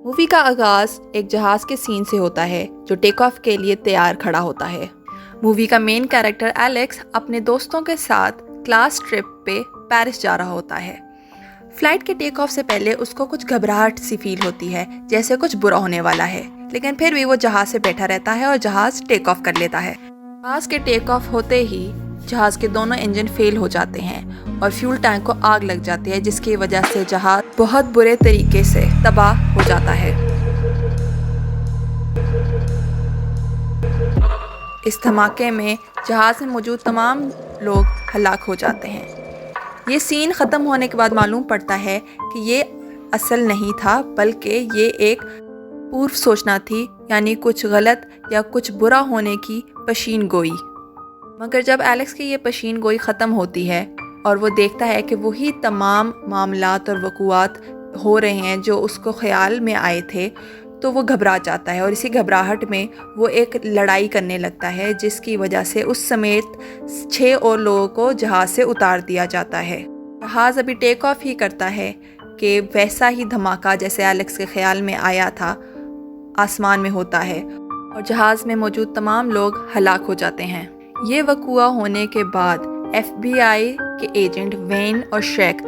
Movie کا آغاز ایک جہاز کے سین سے ہوتا ہے جو ٹیک آف کے لیے تیار کھڑا ہوتا ہے۔ مووی کا مین کیریکٹر ایلیکس اپنے دوستوں کے ساتھ کلاس ٹرپ پہ پیرس جا رہا ہوتا ہے۔ فلائٹ کے ٹیک آف سے پہلے اس کو کچھ گھبراہٹ سی فیل ہوتی ہے، جیسے کچھ برا ہونے والا ہے، لیکن پھر بھی وہ جہاز سے بیٹھا رہتا ہے اور جہاز ٹیک آف کر لیتا ہے۔ جہاز کے ٹیک آف ہوتے ہی جہاز کے دونوں انجن فیل ہو جاتے ہیں اور فیول ٹینک کو آگ لگ جاتی ہے، جس کی وجہ سے جہاز بہت برے طریقے سے تباہ ہو جاتا ہے۔ اس دھماکے میں جہاز میں موجود تمام لوگ ہلاک ہو جاتے ہیں۔ یہ سین ختم ہونے کے بعد معلوم پڑتا ہے کہ یہ اصل نہیں تھا، بلکہ یہ ایک پورو سوچنا تھی، یعنی کچھ غلط یا کچھ برا ہونے کی پیشین گوئی۔ مگر جب ایلیکس کی یہ پیشین گوئی ختم ہوتی ہے اور وہ دیکھتا ہے کہ وہی تمام معاملات اور وقوعات ہو رہے ہیں جو اس کو خیال میں آئے تھے، تو وہ گھبرا جاتا ہے اور اسی گھبراہٹ میں وہ ایک لڑائی کرنے لگتا ہے، جس کی وجہ سے اس سمیت 6 اور لوگوں کو جہاز سے اتار دیا جاتا ہے۔ جہاز ابھی ٹیک آف ہی کرتا ہے کہ ویسا ہی دھماکہ جیسے ایلیکس کے خیال میں آیا تھا آسمان میں ہوتا ہے اور جہاز میں موجود تمام لوگ ہلاک ہو جاتے ہیں۔ یہ وقوع ہونے کے بعد FBI کے ایجنٹ وین اور شریک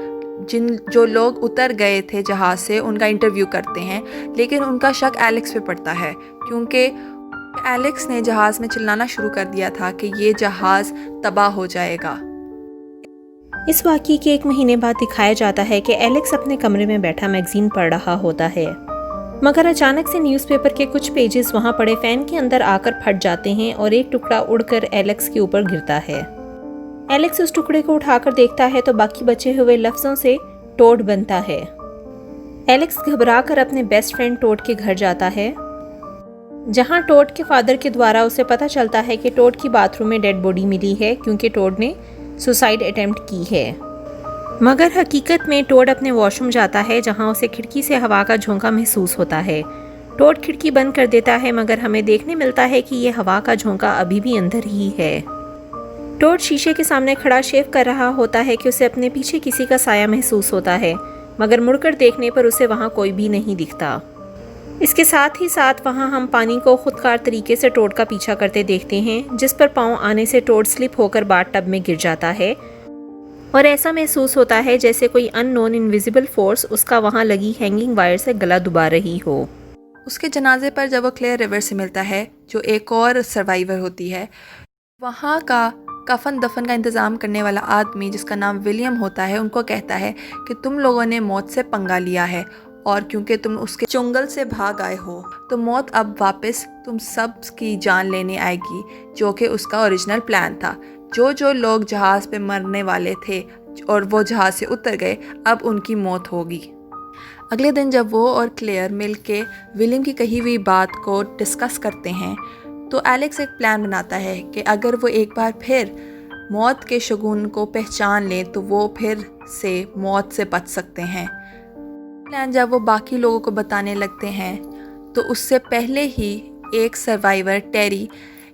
جو لوگ اتر گئے تھے جہاز سے ان کا انٹرویو کرتے ہیں، لیکن ان کا شک ایلیکس پہ پڑتا ہے، کیونکہ ایلیکس نے جہاز میں چلانا شروع کر دیا تھا کہ یہ جہاز تباہ ہو جائے گا۔ اس واقعے کے 1 مہینے بعد دکھایا جاتا ہے کہ ایلیکس اپنے کمرے میں بیٹھا میگزین پڑھ رہا ہوتا ہے، مگر اچانک سے نیوز پیپر کے کچھ پیجز وہاں پڑے فین کے اندر آ کر پھٹ جاتے ہیں اور ایک ٹکڑا اڑ کر ایلیکس کے اوپر گرتا ہے۔ ایلیکس اس ٹکڑے کو اٹھا کر دیکھتا ہے تو باقی بچے ہوئے لفظوں سے ٹوڈ بنتا ہے۔ ایلیکس گھبرا کر اپنے بیسٹ فرینڈ ٹوڈ کے گھر جاتا ہے، جہاں ٹوڈ کے فادر کے دوارا اسے پتہ چلتا ہے کہ ٹوڈ کی باتھ روم میں ڈیڈ باڈی ملی ہے، کیونکہ ٹوڈ نے سوسائیڈ اٹیمپٹ کی ہے۔ مگر حقیقت میں ٹوڈ اپنے واش روم جاتا ہے، جہاں اسے کھڑکی سے ہوا کا جھونکا محسوس ہوتا ہے۔ ٹوڈ کھڑکی بند کر دیتا ہے، مگر ہمیں دیکھنے ملتا ہے کہ یہ ہوا کا جھونکا ابھی بھی اندر ہی ہے۔ ٹوڈ شیشے کے سامنے کھڑا شیو کر رہا ہوتا ہے کہ اسے اپنے پیچھے کسی کا سایہ محسوس ہوتا ہے، مگر مڑ کر دیکھنے پر اسے وہاں کوئی بھی نہیں دکھتا۔ اس کے ساتھ ہی ساتھ وہاں ہم پانی کو خودکار طریقے سے ٹوڈ کا پیچھا کرتے دیکھتے ہیں، جس پر پاؤں آنے سے ٹوڈ سلپ ہو کر باتھ ٹب میں گر جاتا ہے اور ایسا محسوس ہوتا ہے جیسے کوئی ان نون انویزیبل فورس اس کا وہاں لگی ہینگنگ وائر سے گلا دبا رہی ہو۔ اس کے جنازے پر جب وہ کلیئر ریور سے ملتا ہے، جو ایک اور سروائیور ہوتی ہے، وہاں کا کفن دفن کا انتظام کرنے والا آدمی جس کا نام ولیم ہوتا ہے، ان کو کہتا ہے کہ تم لوگوں نے موت سے پنگا لیا ہے، اور کیونکہ تم اس کے چنگل سے بھاگ آئے ہو تو موت اب واپس تم سب کی جان لینے آئے گی، جو کہ اس کا اوریجنل پلان تھا۔ جو لوگ جہاز پہ مرنے والے تھے اور وہ جہاز سے اتر گئے، اب ان کی موت ہوگی۔ اگلے دن جب وہ اور کلیئر مل کے ولیم کی کہی ہوئی بات کو ڈسکس کرتے ہیں، تو ایلیکس ایک پلان بناتا ہے کہ اگر وہ ایک بار پھر موت کے شگون کو پہچان لیں تو وہ پھر سے موت سے بچ سکتے ہیں۔ پلان جب وہ باقی لوگوں کو بتانے لگتے ہیں تو اس سے پہلے ہی ایک سروائیور ٹیری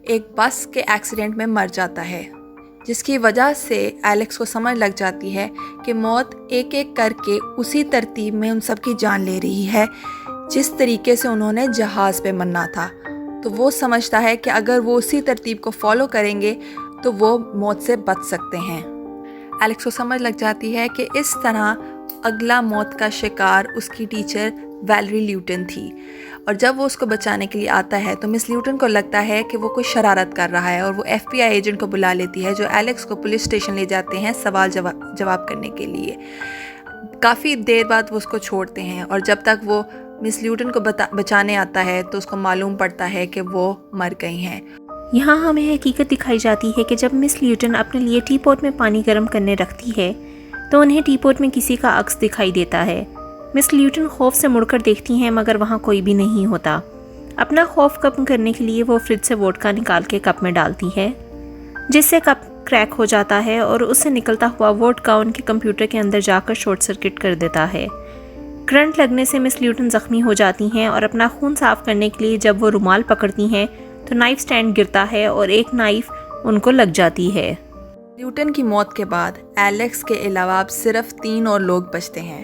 ایک بس کے ایکسیڈنٹ میں مر جاتا ہے، جس کی وجہ سے ایلیکس کو سمجھ لگ جاتی ہے کہ موت ایک ایک کر کے اسی ترتیب میں ان سب کی جان لے رہی ہے جس طریقے سے انہوں نے جہاز پہ مرنا تھا۔ تو وہ سمجھتا ہے کہ اگر وہ اسی ترتیب کو فالو کریں گے تو وہ موت سے بچ سکتے ہیں۔ ایلیکس کو سمجھ لگ جاتی ہے کہ اس طرح اگلا موت کا شکار اس کی ٹیچر ویلری لیوٹن تھی، اور جب وہ اس کو بچانے کے لیے آتا ہے تو مس لیوٹن کو لگتا ہے کہ وہ کوئی شرارت کر رہا ہے، اور وہ FBI ایجنٹ کو بلا لیتی ہے، جو ایلیکس کو پولیس اسٹیشن لے جاتے ہیں سوال جواب کرنے کے لیے۔ کافی دیر بعد وہ اس کو چھوڑتے ہیں، اور جب تک وہ مس لیوٹن کو بچانے آتا ہے تو اس کو معلوم پڑتا ہے کہ وہ مر گئی ہیں۔ یہاں ہمیں حقیقت دکھائی جاتی ہے کہ جب مس لیوٹن اپنے لیے ٹی پوٹ میں پانی گرم کرنے رکھتی ہے تو انہیں ٹی پوٹ میں کسی کا عکس دکھائی دیتا ہے۔ مس لیوٹن خوف سے مڑ کر دیکھتی ہیں، مگر وہاں کوئی بھی نہیں ہوتا۔ اپنا خوف کم کرنے کے لیے وہ فریج سے ووڈکا نکال کے کپ میں ڈالتی ہے، جس سے کپ کریک ہو جاتا ہے اور اس سے نکلتا ہوا ووڈکا ان کے کمپیوٹر کے اندر جا کر شارٹ سرکٹ کر دیتا ہے۔ کرنٹ لگنے سے مس لیوٹن زخمی ہو جاتی ہیں، اور اپنا خون صاف کرنے کے لیے جب وہ رومال پکڑتی ہیں تو نائف سٹینڈ گرتا ہے اور ایک نائف ان کو لگ جاتی ہے۔ لیوٹن کی موت کے بعد ایلیکس کے علاوہ اب صرف 3 اور لوگ بچتے ہیں۔